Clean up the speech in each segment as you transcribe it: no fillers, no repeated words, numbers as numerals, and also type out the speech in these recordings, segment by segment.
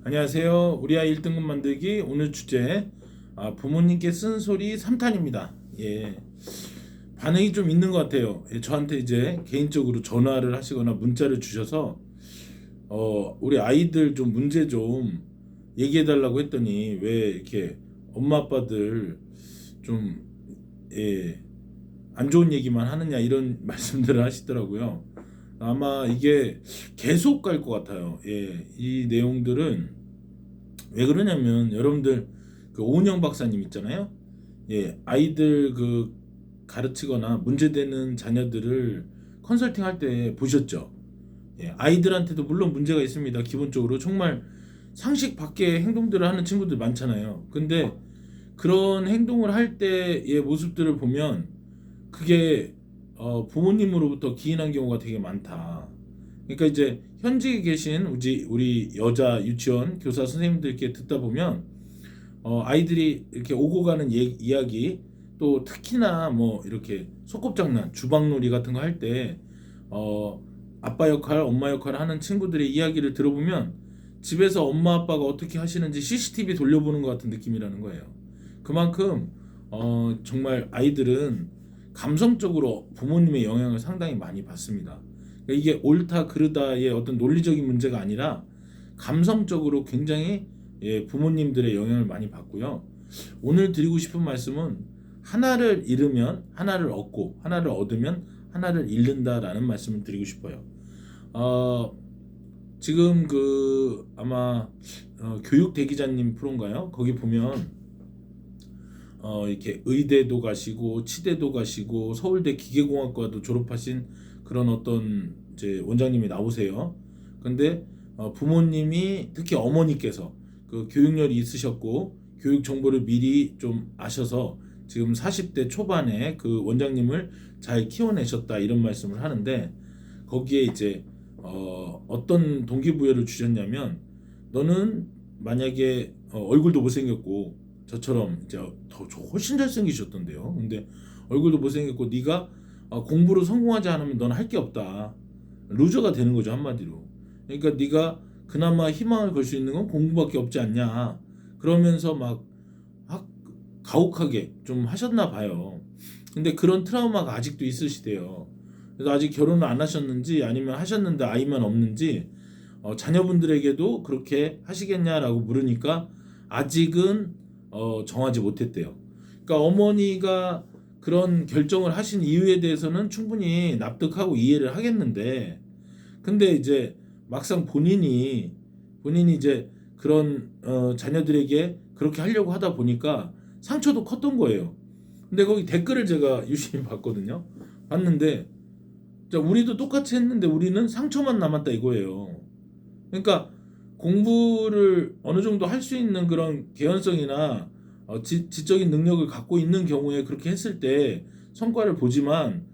안녕하세요. 우리 아이 1등급 만들기 오늘 주제 부모님께 쓴 소리 3탄입니다. 예, 반응이 좀 있는 것 같아요. 예, 저한테 이제 개인적으로 전화를 하시거나 문자를 주셔서 우리 아이들 좀 문제 좀 얘기해 달라고 했더니 왜 이렇게 엄마 아빠들 좀 안 좋은 얘기만 하느냐 이런 말씀들을 하시더라고요. 아마 이게 계속 갈 것 같아요. 예, 이 내용들은 왜 그러냐면 여러분들 그 오은영 박사님 있잖아요. 예, 아이들 그 가르치거나 문제되는 자녀들을 컨설팅 할 때 보셨죠? 예, 아이들한테도 물론 문제가 있습니다. 기본적으로 정말 상식 밖의 행동들을 하는 친구들 많잖아요. 근데 그런 행동을 할 때의 모습들을 보면 그게 부모님으로부터 기인한 경우가 되게 많다. 그러니까 이제 현직에 계신 우리 여자 유치원 교사 선생님들께 듣다 보면 아이들이 이렇게 오고 가는 이야기, 또 특히나 뭐 이렇게 소꿉장난, 주방놀이 같은 거 할 때 아빠 역할, 엄마 역할을 하는 친구들의 이야기를 들어보면 집에서 엄마 아빠가 어떻게 하시는지 CCTV 돌려보는 것 같은 느낌이라는 거예요. 그만큼 정말 아이들은 감성적으로 부모님의 영향을 상당히 많이 받습니다. 그러니까 이게 옳다 그르다의 어떤 논리적인 문제가 아니라 감성적으로 굉장히 부모님들의 영향을 많이 받고요. 오늘 드리고 싶은 말씀은 하나를 잃으면 하나를 얻고 하나를 얻으면 하나를 잃는다라는 말씀을 드리고 싶어요. 지금 그 아마 교육 대기자님 프로인가요? 거기 보면 이렇게 의대도 가시고 치대도 가시고 서울대 기계공학과도 졸업하신 그런 어떤 이제 원장님이 나오세요. 근데 부모님이 특히 어머니께서 그 교육열이 있으셨고 교육 정보를 미리 좀 아셔서 지금 40대 초반에 그 원장님을 잘 키워내셨다 이런 말씀을 하는데 거기에 이제 어떤 동기부여를 주셨냐면 너는 만약에 얼굴도 못생겼고 저처럼 이제 더 훨씬 잘생기셨던데요. 근데 얼굴도 못생겼고 네가 공부로 성공하지 않으면 넌 할 게 없다. 루저가 되는 거죠 한마디로. 그러니까 네가 그나마 희망을 걸 수 있는 건 공부밖에 없지 않냐. 그러면서 막 가혹하게 좀 하셨나 봐요. 근데 그런 트라우마가 아직도 있으시대요. 그래서 아직 결혼을 안 하셨는지 아니면 하셨는데 아이만 없는지 자녀분들에게도 그렇게 하시겠냐라고 물으니까 아직은 정하지 못했대요. 그러니까 어머니가 그런 결정을 하신 이유에 대해서는 충분히 납득하고 이해를 하겠는데 근데 이제 막상 본인이 이제 그런 자녀들에게 그렇게 하려고 하다 보니까 상처도 컸던 거예요. 근데 거기 댓글을 제가 유심히 봤거든요. 봤는데 자, 우리도 똑같이 했는데 우리는 상처만 남았다 이거예요. 그러니까 공부를 어느 정도 할 수 있는 그런 개연성이나 지적인 능력을 갖고 있는 경우에 그렇게 했을 때 성과를 보지만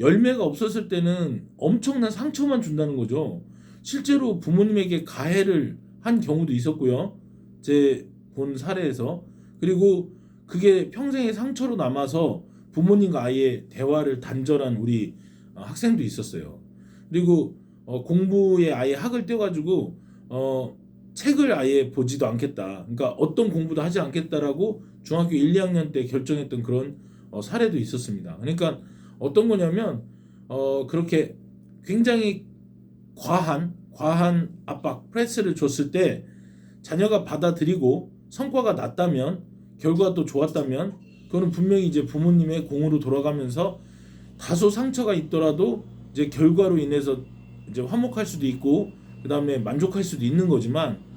열매가 없었을 때는 엄청난 상처만 준다는 거죠. 실제로 부모님에게 가해를 한 경우도 있었고요. 제 본 사례에서. 그리고 그게 평생의 상처로 남아서 부모님과 아이의 대화를 단절한 우리 학생도 있었어요. 그리고 공부에 아예 학을 떼가지고 책을 아예 보지도 않겠다. 그러니까 어떤 공부도 하지 않겠다라고 중학교 1, 2학년 때 결정했던 그런 사례도 있었습니다. 그러니까 어떤 거냐면 그렇게 굉장히 과한 압박, 프레스를 줬을 때 자녀가 받아들이고 성과가 났다면 결과가 좋았다면 그거는 분명히 이제 부모님의 공으로 돌아가면서 다소 상처가 있더라도 이제 결과로 인해서 이제 화목할 수도 있고 그다음에 만족할 수도 있는 거지만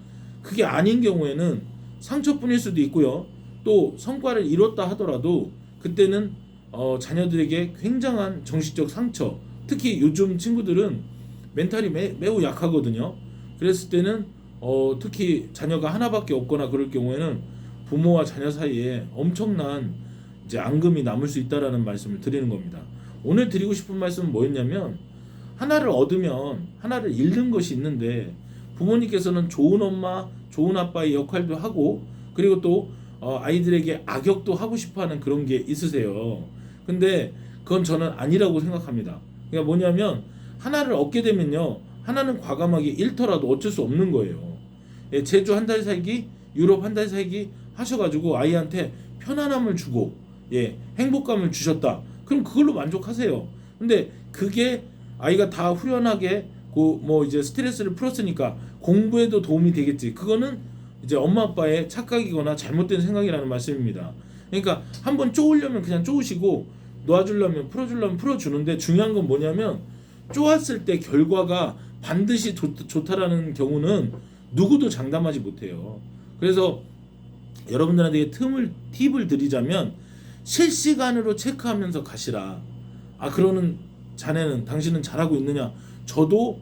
그게 아닌 경우에는 상처뿐일 수도 있고요. 또 성과를 이뤘다 하더라도 그때는 자녀들에게 굉장한 정신적 상처, 특히 요즘 친구들은 멘탈이 매우 약하거든요. 그랬을 때는 특히 자녀가 하나밖에 없거나 그럴 경우에는 부모와 자녀 사이에 엄청난 이제 앙금이 남을 수 있다라는 말씀을 드리는 겁니다. 오늘 드리고 싶은 말씀은 뭐였냐면 하나를 얻으면 하나를 잃는 것이 있는데 부모님께서는 좋은 엄마, 좋은 아빠의 역할도 하고 그리고 또 아이들에게 악역도 하고 싶어하는 그런 게 있으세요. 근데 그건 저는 아니라고 생각합니다. 그러니까 뭐냐면 하나를 얻게 되면요 하나는 과감하게 잃더라도 어쩔 수 없는 거예요. 예, 제주 한 달 살기, 유럽 한 달 살기 하셔가지고 아이한테 편안함을 주고 예, 행복감을 주셨다. 그럼 그걸로 만족하세요. 근데 그게 아이가 다 후련하게 뭐 이제 스트레스를 풀었으니까 공부에도 도움이 되겠지. 그거는 이제 엄마 아빠의 착각이거나 잘못된 생각이라는 말씀입니다. 그러니까 한번 쪼으려면 그냥 쪼으시고 놓아주려면 풀어주려면 풀어주는데 중요한 건 뭐냐면 쪼았을 때 결과가 반드시 좋다라는 경우는 누구도 장담하지 못해요. 그래서 여러분들한테 팁을 드리자면 실시간으로 체크하면서 가시라. 아 그러는 자네는 당신은 잘하고 있느냐? 저도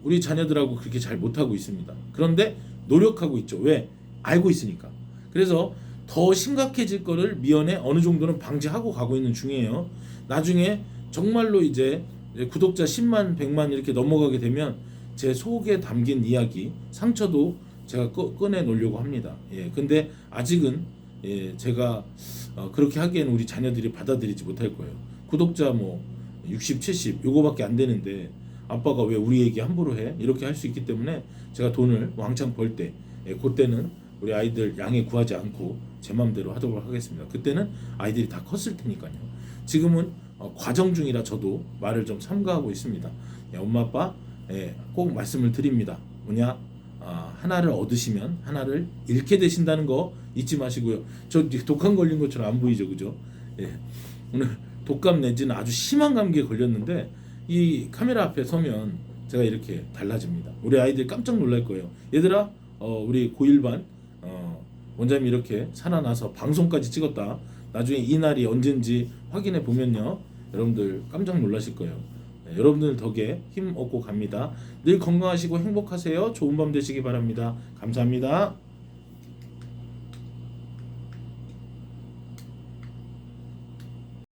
우리 자녀들하고 그렇게 잘 못하고 있습니다. 그런데 노력하고 있죠. 왜? 알고 있으니까. 그래서 더 심각해질 거를 미연에 어느 정도는 방지하고 가고 있는 중이에요. 나중에 정말로 이제 구독자 10만, 100만 이렇게 넘어가게 되면 제 속에 담긴 이야기, 상처도 제가 꺼내 놓으려고 합니다. 예, 근데 아직은 예, 제가 그렇게 하기에는 우리 자녀들이 받아들이지 못할 거예요. 구독자 뭐 60, 70 요거밖에 안 되는데 아빠가 왜 우리 얘기 함부로 해? 이렇게 할 수 있기 때문에 제가 돈을 왕창 벌 때 예, 그때는 우리 아이들 양해 구하지 않고 제 맘대로 하도록 하겠습니다. 그때는 아이들이 다 컸을 테니까요. 지금은 과정 중이라 저도 말을 좀 삼가하고 있습니다. 예, 엄마 아빠 예, 꼭 말씀을 드립니다. 뭐냐? 하나를 얻으시면 하나를 잃게 되신다는 거 잊지 마시고요. 저 독감 걸린 것처럼 안 보이죠, 그죠? 예, 오늘 독감 내지는 아주 심한 감기에 걸렸는데 이 카메라 앞에 서면 제가 이렇게 달라집니다. 우리 아이들 깜짝 놀랄 거예요. 얘들아, 우리 고1반 원장님이 이렇게 살아나서 방송까지 찍었다. 나중에 이 날이 언젠지 확인해 보면요, 여러분들 깜짝 놀라실 거예요. 네, 여러분들 덕에 힘 얻고 갑니다. 늘 건강하시고 행복하세요. 좋은 밤 되시기 바랍니다. 감사합니다.